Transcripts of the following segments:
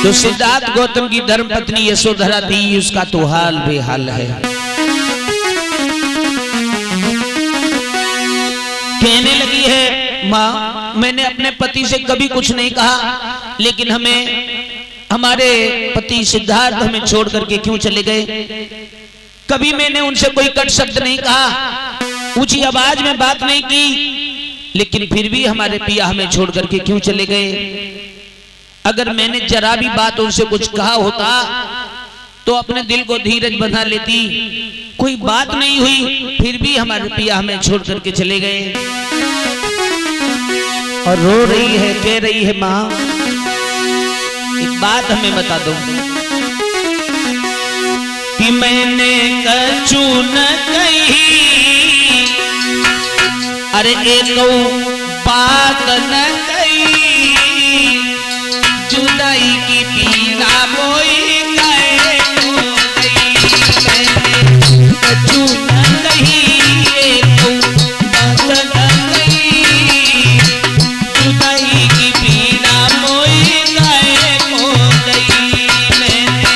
तो सिद्धार्थ गौतम की धर्मपत्नी यशोधरा थी, उसका तो हाल बेहाल है। कहने लगी है, माँ मैंने अपने पति से कभी कुछ नहीं कहा, लेकिन हमारे पति सिद्धार्थ हमें छोड़ करके क्यों चले गए? कभी मैंने उनसे कोई कट शब्द नहीं कहा, ऊंची आवाज में बात नहीं की, लेकिन फिर भी हमारे पिया हमें छोड़ करके क्यों चले गए? अगर मैंने जरा भी बात उनसे कुछ कहा होता तो अपने दिल को धीरज बना लेती। कोई बात नहीं हुई, फिर भी हमारे पिया हमें छोड़ करके चले गए। और रो रही है, कह रही है, माँ एक बात हमें बता दो कि मैंने कछु न कही, अरे एक बात न कही, जुदाई की पीड़ा बोई गए हो गई। मैंने कछु न कही, एक बात न कही, जुदाई की पीड़ा बोई गए हो गई। मैंने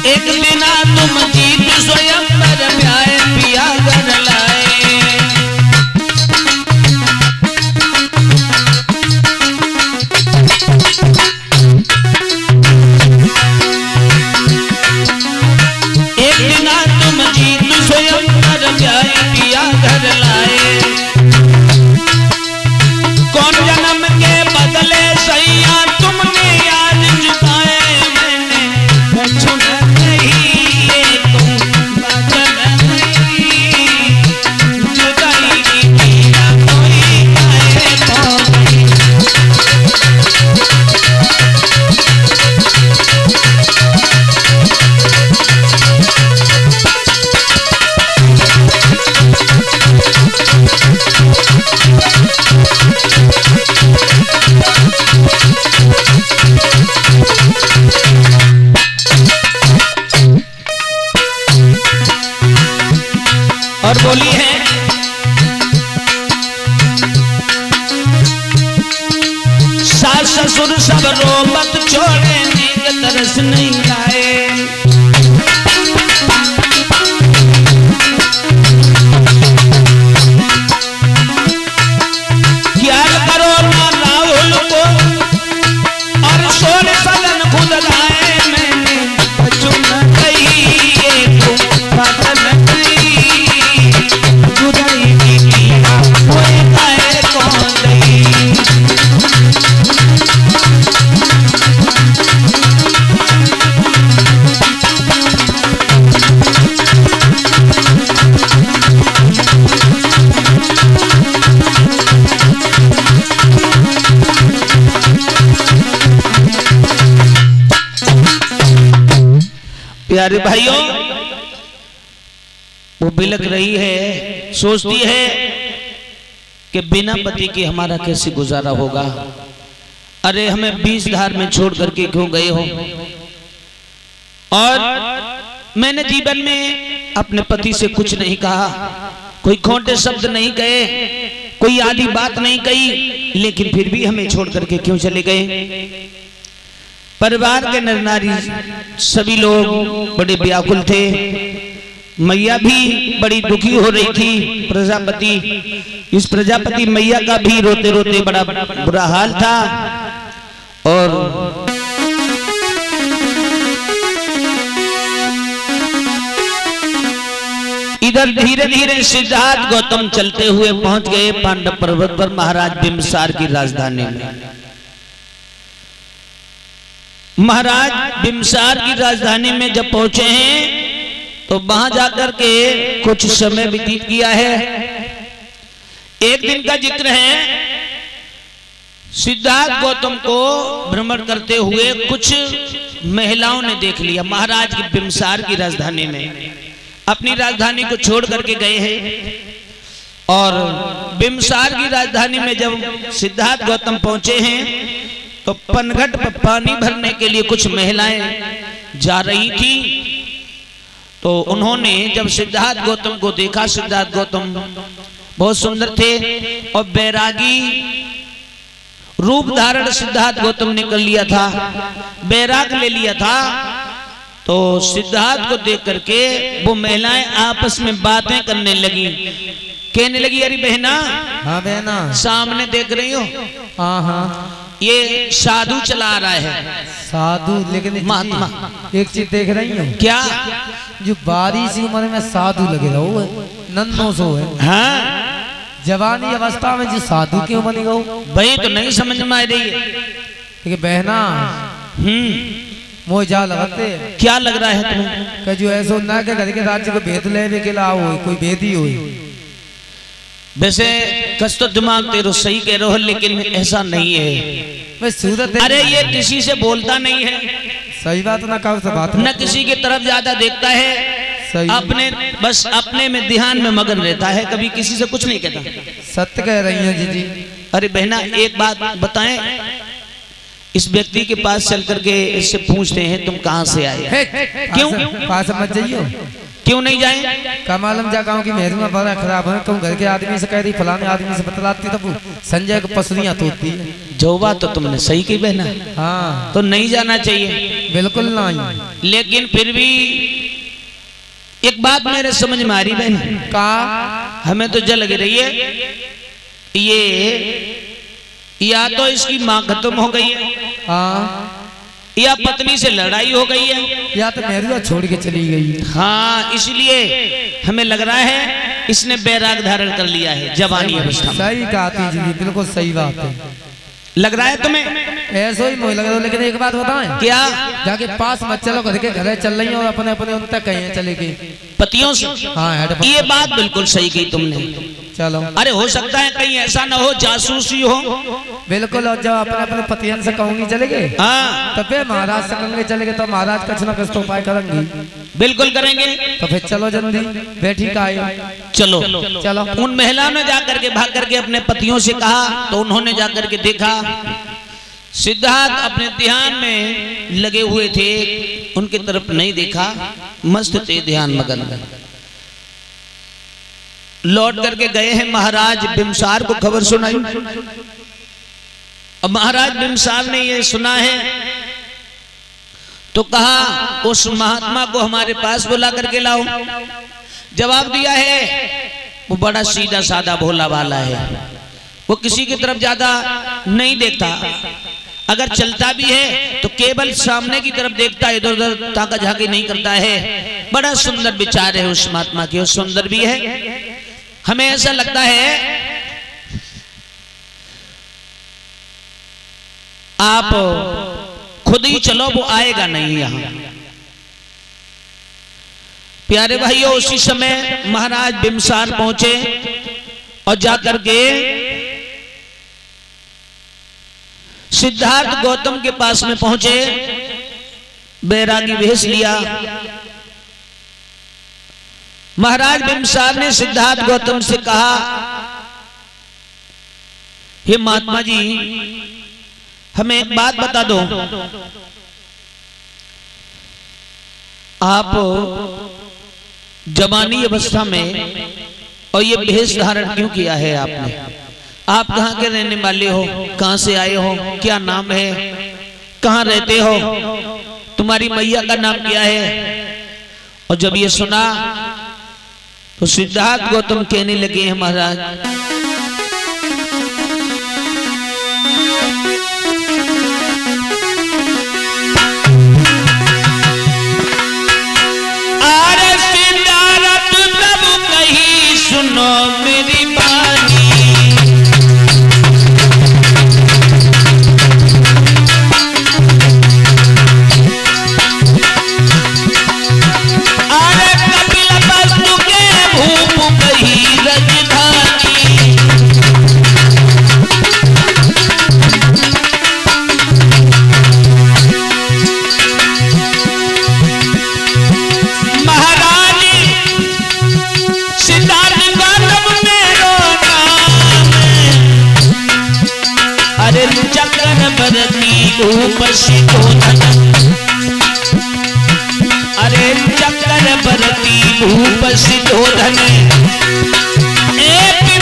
एक बिना तुम जीत स्वयं पर प्याए पिया घर लाए। एक बिना तुम जीत स्वयं पर प्याए पिया घर लाए। कौन जन्म के बदले सैया तुमने आज चुकाए। मैंने कछु न और बोली है, सास ससुर सब रो मत छोड़े, नीक तरस नहीं लाए। क्या करो ना राहुल को और सोने सदन खुद लाए। मैंने कछु न कही, एक बात न कही, जुदाई की पीड़ा कोई गए कौन गई। प्यारे भाइयों, वो बिलक रही है, सोचती है कि बिना पति के हमारा कैसे गुजारा होगा। अरे हमें 20 धार में छोड़ करके क्यों गए हो? और मैंने जीवन में अपने पति से कुछ नहीं कहा, कोई खोटे शब्द नहीं कहे, कोई आधी बात नहीं कही, लेकिन फिर भी हमें छोड़ करके क्यों चले गए? परिवार के नर नारी सभी लोग बड़े व्याकुल थे। मैया भी बड़ी दुखी हो रही थी। प्रजापति, इस प्रजापति मैया का भी रोते रोते बड़ा बुरा हाल था। और इधर धीरे धीरे सिद्धार्थ गौतम चलते हुए पहुंच गए पांडव पर्वत पर, महाराज बिंबिसार की राजधानी में। महाराज बिंबिसार की राजधानी में जब पहुंचे हैं तो वहां जाकर के कुछ समय व्यतीत किया है। एक दिन का जिक्र है, सिद्धार्थ गौतम को भ्रमण करते हुए कुछ महिलाओं ने देख लिया। महाराज की बिंबिसार की राजधानी में अपनी राजधानी को छोड़ करके गए हैं। और बिंबिसार की राजधानी में जब सिद्धार्थ गौतम पहुंचे हैं तो पनघट पर पानी भरने के लिए कुछ महिलाएं जा रही थी। तो उन्होंने जब सिद्धार्थ गौतम को देखा, सिद्धार्थ गौतम बहुत सुंदर थे और बैरागी रूप धारण सिद्धार्थ गौतम ने कर लिया था, बैराग ले लिया था। तो सिद्धार्थ को देख करके वो महिलाएं आपस में बातें करने लगी, कहने लगी, अरे बहना, हाँ बहना, सामने देख रही हो, हाँ हाँ, ये साधु चला रहा है। साधु? लेकिन महात्मा एक चीज देख रही हो क्या? जो बारिश उम्र में साधु लगे रहो नन्नो सो है, हाँ, जवानी अवस्था में जो साधु क्यों बनी गो? भाई तो नहीं समझ में आ रही है। ठीक बहना, मोह जा लगाते क्या लग रहा है तुम्हें? कि जो ऐसा ना के घर के राज्य को भेद ले के ला हो, कोई भेद ही हो। वैसे कस तो दिमाग तेरो सही कह रहे हो, लेकिन ऐसा नहीं है। सूरत, अरे ये किसी से बोलता नहीं है, सही बात ना, कब से बात न किसी की तरफ ज्यादा देखता है, अपने बस अपने में ध्यान में मगन रहता है, कभी किसी से कुछ नहीं कहता। सत्य कह रही है जी। अरे बहना, एक बात बताएं, इस व्यक्ति के पास चल करके इससे पूछते हैं तुम कहां से आए? क्यों पास मत जाइयो, क्यों नहीं जाए? कमालम जा गाँव की मेहरी में बड़ा खराब है, तुम घर के आदमी से कह रही, फलाने आदमी से बतलाती, तब संजय को पसलियां तोड़ती है। जो बात तो तुमने सही की बहना, हाँ, तो नहीं जाना चाहिए, बिल्कुल नहीं। लेकिन फिर भी एक बात मेरे समझ में आ रही बहन, का हमें तो जल लग रही है, ये या तो इसकी माँ खत्म हो गई है, हाँ, या पत्नी से लड़ाई हो गई है, या तो मेहरुआ छोड़ के चली गई। हाँ, इसलिए हमें लग रहा है इसने बैराग धारण कर लिया है जवानी अवस्था में। सही कहा जी, बिल्कुल सही बात है। लग रहा है तुम्हें? ऐसा ही मुझे लग रहा है, लेकिन एक बात बताएं, क्या? जाके पास मत चलो, घर के घर चल रही और अपने अपने उन तक कहीं चले गए पतियों से। हाँ, ये बात बिल्कुल सही कही तुमने। चलो, अरे हो सकता है कहीं ऐसा ना हो जासूसी हो। बिल्कुल, और जब अपने अपने पतियन से कहूंगी चले गए, हाँ, तो फिर महाराज से कहेंगे चले गए, तो महाराज कुछ ना कुछ तो उपाय करेंगे। बिल्कुल करेंगे। तो फिर चलो जल्दी, बैठी का चलो चलो। उन महिलाओं ने जाकर के भाग करके अपने पतियों से कहा, तो उन्होंने जाकर के देखा सिद्धार्थ अपने ध्यान में लगे हुए थे, उनकी तरफ नहीं देखा, मस्त थे ध्यान मगन। लौट करके गए हैं महाराज बिम्सार को खबर सुनाई। अब महाराज बिम्सार ने ये सुना है तो कहा उस महात्मा को हमारे पास बुला करके लाओ। जवाब दिया है, वो बड़ा सीधा साधा भोला वाला है, वो किसी की तरफ ज्यादा नहीं देखता, अगर चलता भी है तो केवल सामने की तरफ देखता है, इधर उधर ताका झाकी नहीं करता है। बड़ा सुंदर विचार है उस महात्मा के, सुंदर भी है। हमें ऐसा लगता है आप खुद ही चलो, वो आएगा नहीं यहां। प्यारे भाइयों, उसी समय महाराज बिम्सार पहुंचे और जाकर के सिद्धार्थ गौतम के पास में पहुंचे, बैरागी भेष लिया। महाराज बिम्सार ने सिद्धार्थ गौतम से कहा, हे महात्मा जी, हमें एक बात बता दो, आप जवानी अवस्था में और ये भेष धारण क्यों किया है आपने? आप कहाँ के रहने वाले हो, कहाँ से आए हो, क्या नाम है, कहाँ रहते हो, तुम्हारी मैया का नाम क्या है? और जब ये सुना तो सिद्धार्थ गौतम कहने लगे हैं, महाराज अरे सिद्धार्थ तब कही सुनो मेरी बानी, अरे कपिल वस्तु के भूप कही रजधानी। सिद्धोधन। अरे चक्रवर्ती भूप सिद्धोधन, एक